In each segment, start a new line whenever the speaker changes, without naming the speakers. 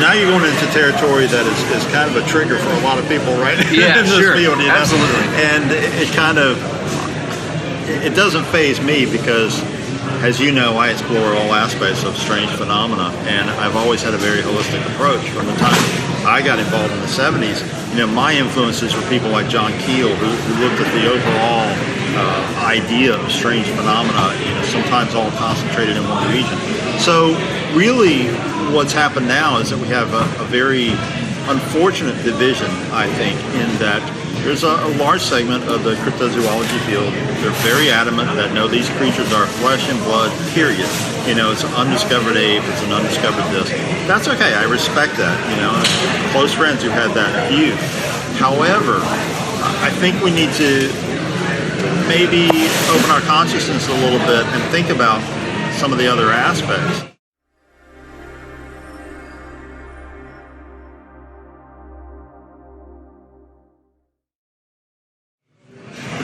now you're going into territory that is kind of a trigger for a lot of people, right?
Yeah,
in this
sure.
field,
Absolutely.
And it doesn't faze me because, as you know, I explore all aspects of strange phenomena, and I've always had a very holistic approach. From the time I got involved in the 70s, my influences were people like John Keel, who looked at the overall idea of strange phenomena, sometimes all concentrated in one region. So really what's happened now is that we have a very unfortunate division, I think, in that there's a large segment of the cryptozoology field. They're very adamant that no, these creatures are flesh and blood, period. It's an undiscovered ape, it's an undiscovered this. That's okay, I respect that. Close friends who had that view. However, I think we need to maybe open our consciousness a little bit and think about some of the other aspects.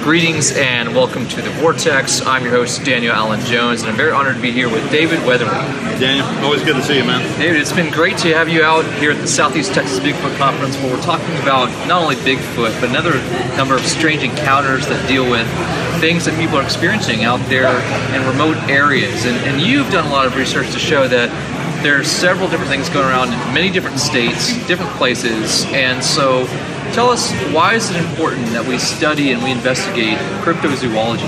Greetings and welcome to the Vortex. I'm your host, Daniel Allen Jones, and I'm very honored to be here with David Weatherly.
Daniel, always good to see you, man.
David, it's been great to have you out here at the Southeast Texas Bigfoot Conference, where we're talking about not only Bigfoot, but another number of strange encounters that deal with things that people are experiencing out there in remote areas. And you've done a lot of research to show that there are several different things going around in many different states, different places, and so tell us, why is it important that we study and we investigate cryptozoology?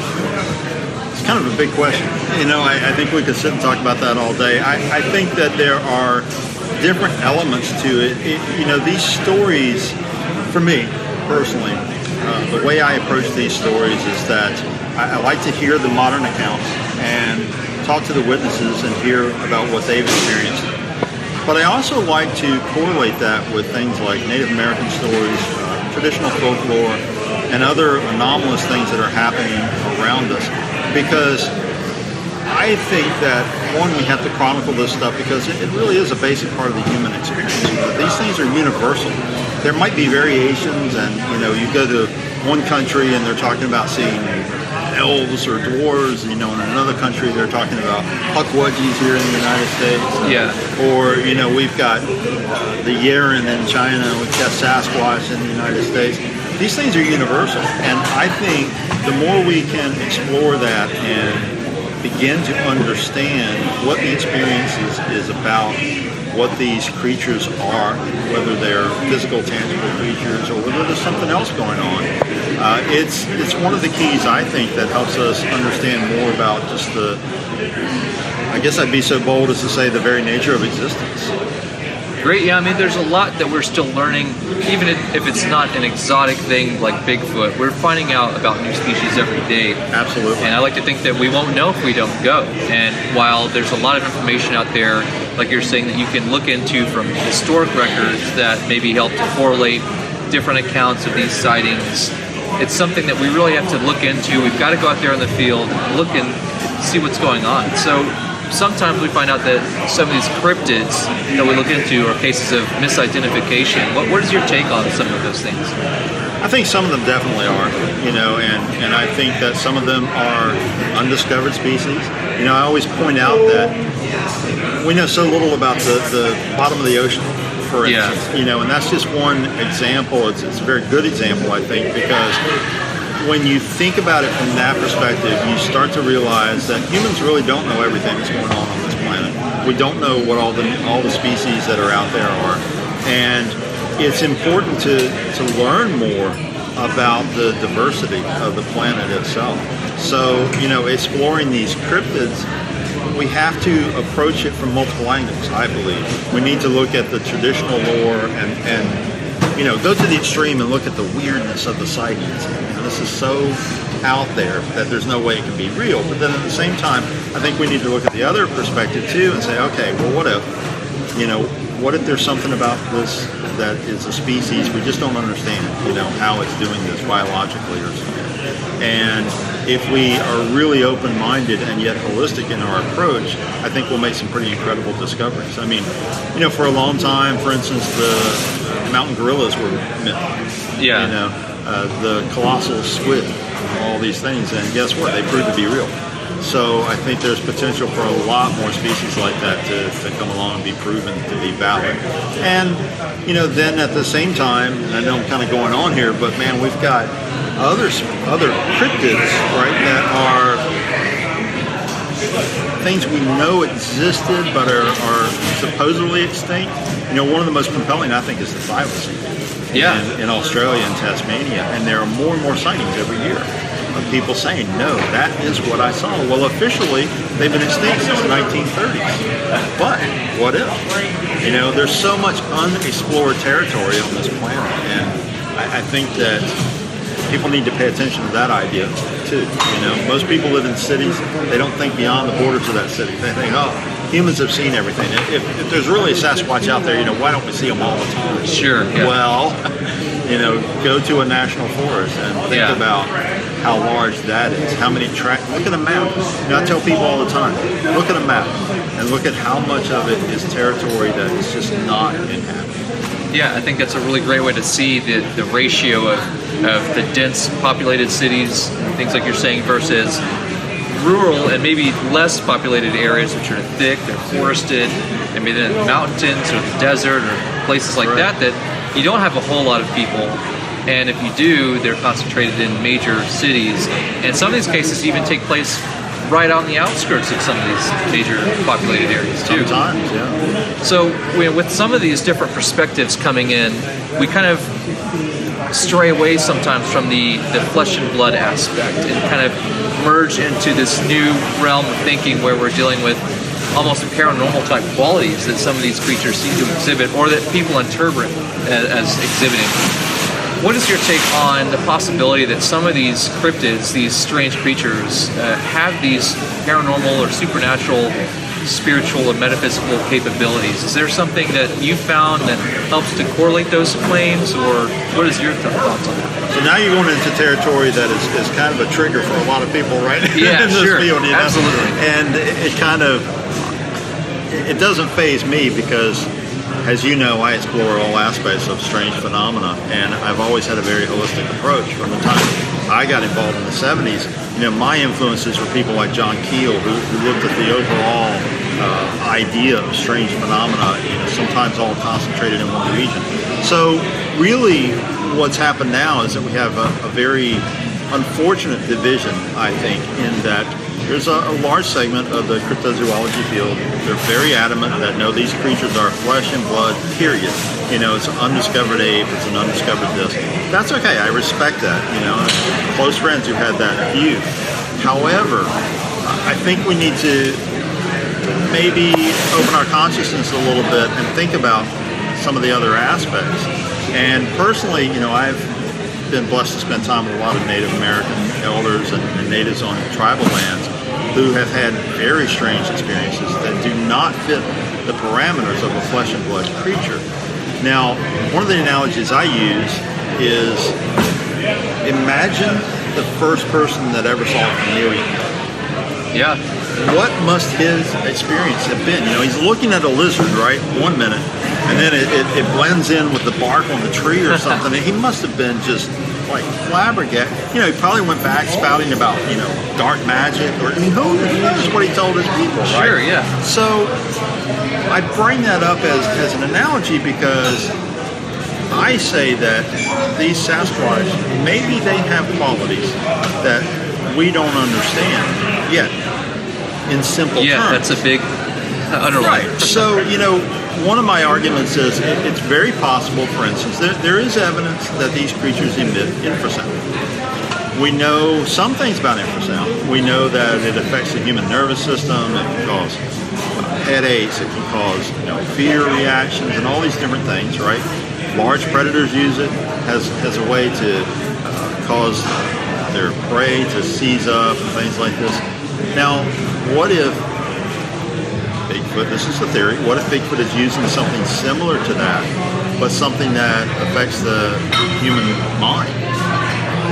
It's kind of a big question. I think we could sit and talk about that all day. I think that there are different elements to it. These stories, for me personally, the way I approach these stories is that I like to hear the modern accounts and talk to the witnesses and hear about what they've experienced. But I also like to correlate that with things like Native American stories, traditional folklore, and other anomalous things that are happening around us. Because I think that, one, we have to chronicle this stuff because it really is a basic part of the human experience. These things are universal. There might be variations, and you go to one country and they're talking about seeing elves or dwarves, in another country they're talking about puckwudgies here in the United States.
Yeah.
Or, we've got the Yeren in China, we've got Sasquatch in the United States. These things are universal, and I think the more we can explore that and begin to understand what the experience is about, what these creatures are, whether they're physical, tangible creatures, or whether there's something else going on. It's one of the keys, I think, that helps us understand more about just I guess I'd be so bold as to say, the very nature of existence.
Great, yeah, there's a lot that we're still learning, even if it's not an exotic thing like Bigfoot. We're finding out about new species every day.
Absolutely.
And I like to think that we won't know if we don't go. And while there's a lot of information out there, like you're saying, that you can look into from historic records that maybe help to correlate different accounts of these sightings, it's something that we really have to look into. We've got to go out there in the field, look and see what's going on. So sometimes we find out that some of these cryptids that we look into are cases of misidentification. What is your take on some of those things?
I think some of them definitely are, and I think that some of them are undiscovered species. I always point out that we know so little about the bottom of the ocean, for instance, and that's just one example. It's a very good example, I think, because when you think about it from that perspective, you start to realize that humans really don't know everything that's going on this planet. We don't know what all the species that are out there are, and it's important to learn more about the diversity of the planet itself. So, exploring these cryptids, we have to approach it from multiple angles, I believe. We need to look at the traditional lore and go to the extreme and look at the weirdness of the sightings. This is so out there that there's no way it can be real. But then at the same time, I think we need to look at the other perspective too and say, okay, well, what if there's something about this that is a species we just don't understand, how it's doing this biologically or something. And if we are really open-minded and yet holistic in our approach, I think we'll make some pretty incredible discoveries. For a long time, for instance, the mountain gorillas were myth. Yeah. The colossal squid, all these things, and guess what? They proved to be real. So I think there's potential for a lot more species like that to come along and be proven to be valid. And, then at the same time, and I know I'm kind of going on here, but man, we've got other cryptids, right, that are things we know existed but are supposedly extinct. One of the most compelling, I think, is the thylacine in Australia and Tasmania, and there are more and more sightings every year of people saying, no, that is what I saw. Well, officially, they've been extinct since the 1930s. But what if? There's so much unexplored territory on this planet, and I think that people need to pay attention to that idea too. Most people live in cities. They don't think beyond the borders of that city. They think, oh, humans have seen everything. If there's really a Sasquatch out there, why don't we see them all the time?
Sure. Yeah.
Well, go to a national forest and think about how large that is. How many look at a map. I tell people all the time, look at a map and look at how much of it is territory that is just not inhabited.
Yeah, I think that's a really great way to see the ratio of the dense populated cities and things like you're saying versus rural and maybe less populated areas which are thick, they're forested, maybe in the mountains or the desert or places like that you don't have a whole lot of people, and if you do, they're concentrated in major cities, and some of these cases even take place right on the outskirts of some of these major populated areas too.
Sometimes, yeah.
So with some of these different perspectives coming in, we kind of stray away sometimes from the flesh and blood aspect and kind of merge into this new realm of thinking where we're dealing with almost paranormal type qualities that some of these creatures seem to exhibit or that people interpret as exhibiting. What is your take on the possibility that some of these cryptids, these strange creatures, have these paranormal or supernatural, spiritual or metaphysical capabilities? Is there something that you found that helps to correlate those claims, or what is your thoughts on that?
So now you're going into territory that is kind of a trigger for a lot of people, right?
Yeah,
in this
sure.
field,
Absolutely.
And it doesn't faze me because, as you know, I explore all aspects of strange phenomena, and I've always had a very holistic approach. From the time I got involved in the 70s, my influences were people like John Keel, who looked at the overall idea of strange phenomena, sometimes all concentrated in one region. So really what's happened now is that we have a very unfortunate division, I think, in that there's a large segment of the cryptozoology field. They're very adamant that no, these creatures are flesh and blood, period. It's an undiscovered ape, it's an undiscovered this. That's okay, I respect that. Close friends who had that view. However, I think we need to maybe open our consciousness a little bit and think about some of the other aspects. And personally, I've been blessed to spend time with a lot of Native American elders and natives on tribal lands who have had very strange experiences that do not fit the parameters of a flesh and blood creature. Now, one of the analogies I use is imagine the first person that ever saw a chameleon.
Yeah.
What must his experience have been? He's looking at a lizard, right, 1 minute, and then it blends in with the bark on the tree or something, and he must have been just like flabbergasted. He probably went back spouting about, dark magic, or who knows what he told his people, right?
Sure, yeah.
So I bring that up as an analogy because I say that these Sasquatch, maybe they have qualities that we don't understand yet. In simple terms.
Yeah, that's a big underline.
Right. So, one of my arguments is it's very possible, for instance, there is evidence that these creatures emit infrasound. We know some things about infrasound. We know that it affects the human nervous system. It can cause headaches. It can cause fear reactions and all these different things, right? Large predators use it as a way to cause their prey to seize up and things like this. Now, what if Bigfoot, this is the theory, what if Bigfoot is using something similar to that, but something that affects the human mind?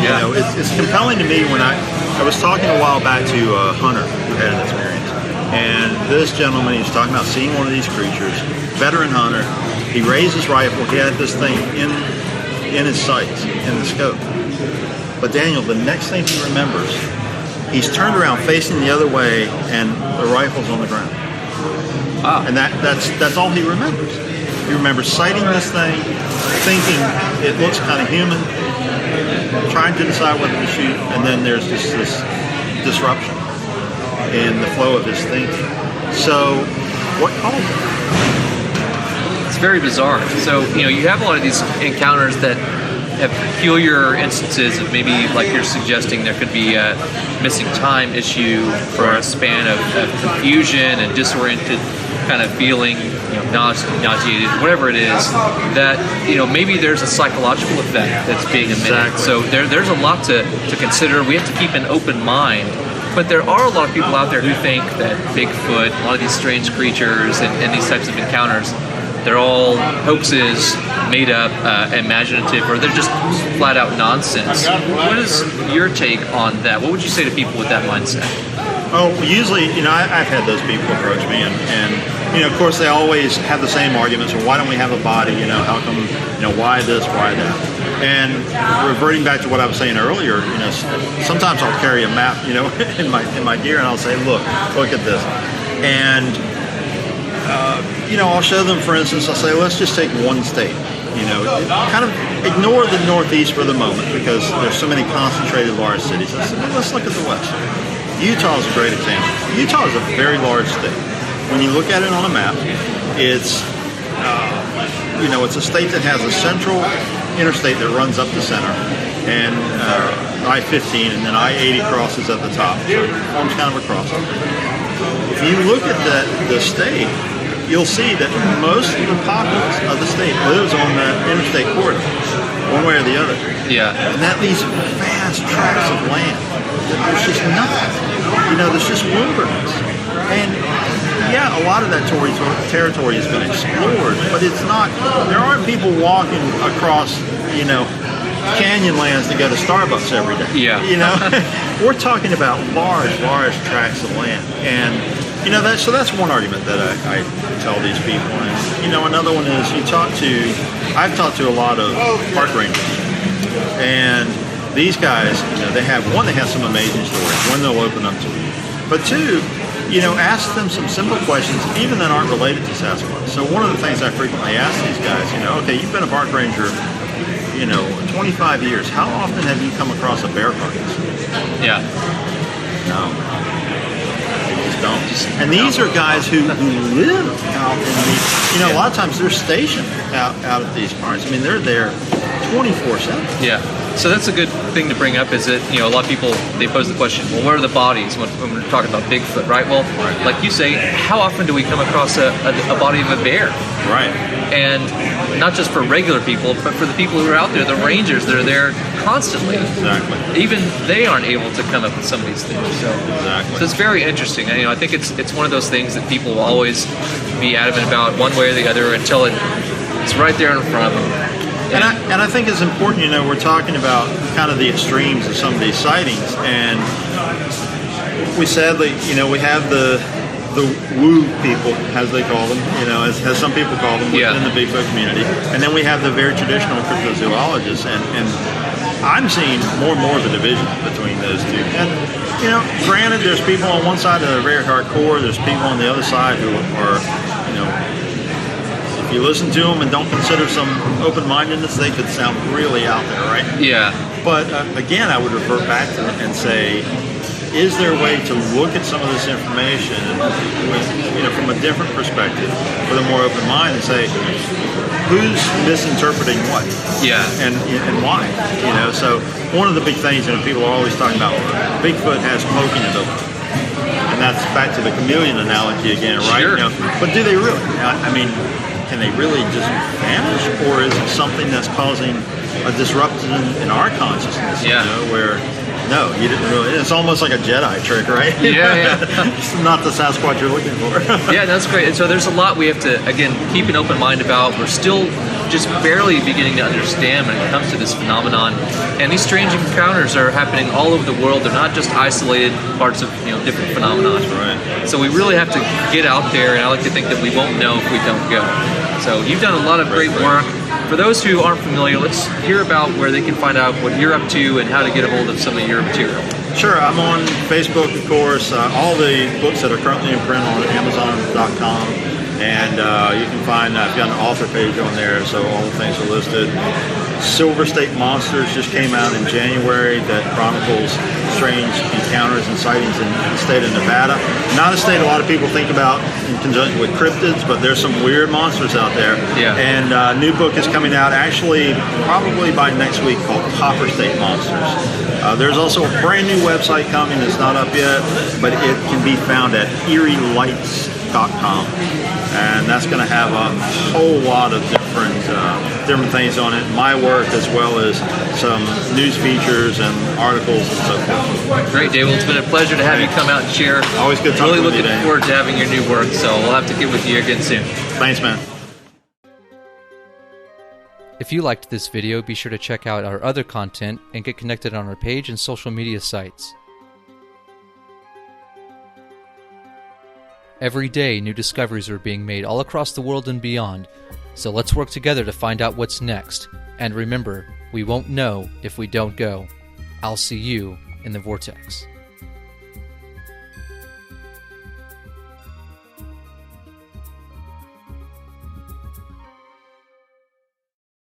Yeah.
It's compelling to me when I was talking a while back to a hunter who had an experience. And this gentleman, he was talking about seeing one of these creatures, veteran hunter. He raised his rifle, he had this thing in his sights, in the scope. But Daniel, the next thing he remembers he's turned around facing the other way, and the rifle's on the ground.
Wow.
And that's all he remembers. He remembers sighting this thing, thinking it looks kind of human, trying to decide whether to shoot, and then there's just this disruption in the flow of his thinking. So, what caused it?
It's very bizarre. So, you have a lot of these encounters that have peculiar instances of maybe, like you're suggesting, there could be a missing time issue or a span of confusion and disoriented kind of feeling, nauseated, whatever it is, that, maybe there's a psychological effect that's being emitted.
Exactly.
So there's a lot to consider. We have to keep an open mind. But there are a lot of people out there who think that Bigfoot, a lot of these strange creatures and these types of encounters, they're all hoaxes, made up, imaginative, or they're just flat out nonsense. What is your take on that? What would you say to people with that mindset?
Oh, usually, I've had those people approach me, and of course, they always have the same arguments. Well, why don't we have a body? How come? Why this? Why that? And reverting back to what I was saying earlier, sometimes I'll carry a map, in my gear, and I'll say, look at this, and I'll show them. For instance, I'll say, let's just take one state. Kind of ignore the Northeast for the moment because there's so many concentrated large cities. I said, well, let's look at the West. Utah is a great example. Utah is a very large state. When you look at it on a map, it's it's a state that has a central interstate that runs up the center, and I-15, and then I-80 crosses at the top. So it forms kind of a cross. If you look at the state, you'll see that most of the populace of the state lives on the interstate corridor, one way or the other.
Yeah.
And that leaves vast tracts of land. There's just nothing. There's just wilderness. And yeah, a lot of that territory has been explored, but it's not. There aren't people walking across, canyon lands to go to Starbucks every day.
Yeah.
We're talking about large tracts of land, and so that's one argument that I tell these people. And another one is I've talked to a lot of park rangers, and these guys, they have some amazing stories. One, they'll open up to you, but two, ask them some simple questions, even that aren't related to Sasquatch. So one of the things I frequently ask these guys, okay, you've been a park ranger, 25 years. How often have you come across a bear carcass?
Yeah.
No. They just don't. And these are guys who live out in these, a lot of times they're stationed out at these parks. I mean, they're there 24/7.
Yeah. So that's a good thing to bring up is that, a lot of people, they pose the question, well, where are the bodies when we're talking about Bigfoot, right? Well, like you say, how often do we come across a body of a bear?
Right.
And not just for regular people, but for the people who are out there, the rangers that are there constantly.
Exactly.
Even they aren't able to come up with some of these things.
Exactly.
So it's very interesting. I think it's one of those things that people will always be adamant about one way or the other until it's right there in front of them.
And I think it's important, we're talking about kind of the extremes of some of these sightings, and we sadly, we have the woo people, as they call them, as some people call them within the Bigfoot community, and then we have the very traditional cryptozoologists, and I'm seeing more and more of a division between those two. And granted, there's people on one side that are very hardcore, there's people on the other side who are, you listen to them and don't consider some open-mindedness, they could sound really out there, right?
Yeah.
But again, I would revert back to it and say, is there a way to look at some of this information from a different perspective, with a more open mind, and say, who's misinterpreting what?
Yeah.
And why? So one of the big things, people are always talking about, Bigfoot has poking ability. And that's back to the chameleon analogy again, right?
Sure.
But do they really? I mean, can they really just vanish, or is it something that's causing a disruption in our consciousness?
Yeah.
Where no, you didn't really. It's almost like a Jedi trick, right?
Yeah.
It's not the Sasquatch you're looking for.
Yeah, that's great. And so there's a lot we have to, again, keep an open mind about. We're still just barely beginning to understand when it comes to this phenomenon. And these strange encounters are happening all over the world. They're not just isolated parts of different phenomena.
Right.
So we really have to get out there, and I like to think that we won't know if we don't go. So you've done a lot of great work. For those who aren't familiar, let's hear about where they can find out what you're up to and how to get a hold of some of your material.
Sure, I'm on Facebook, of course. All the books that are currently in print on Amazon.com, and you can find I've got an author page on there, so all the things are listed. Silver State Monsters just came out in January that chronicles strange encounters and sightings in the state of Nevada. Not a state a lot of people think about in conjunction with cryptids, but there's some weird monsters out there.
Yeah.
And a new book is coming out actually probably by next week called Copper State Monsters. There's also a brand new website coming that's not up yet, but it can be found at eerielights.com. And that's going to have a whole lot of different things on it. My work, as well as some news features and articles and so forth.
Great, Dave. Well, it's been a pleasure to have you come out and share.
Always good talking
really
with you,
looking
Dave.
forward to having your new work, so we'll have to get with you again soon.
Thanks, man.
If you liked this video, be sure to check out our other content and get connected on our page and social media sites. Every day, new discoveries are being made all across the world and beyond, so let's work together to find out what's next. And remember, we won't know if we don't go. I'll see you in the Vortex.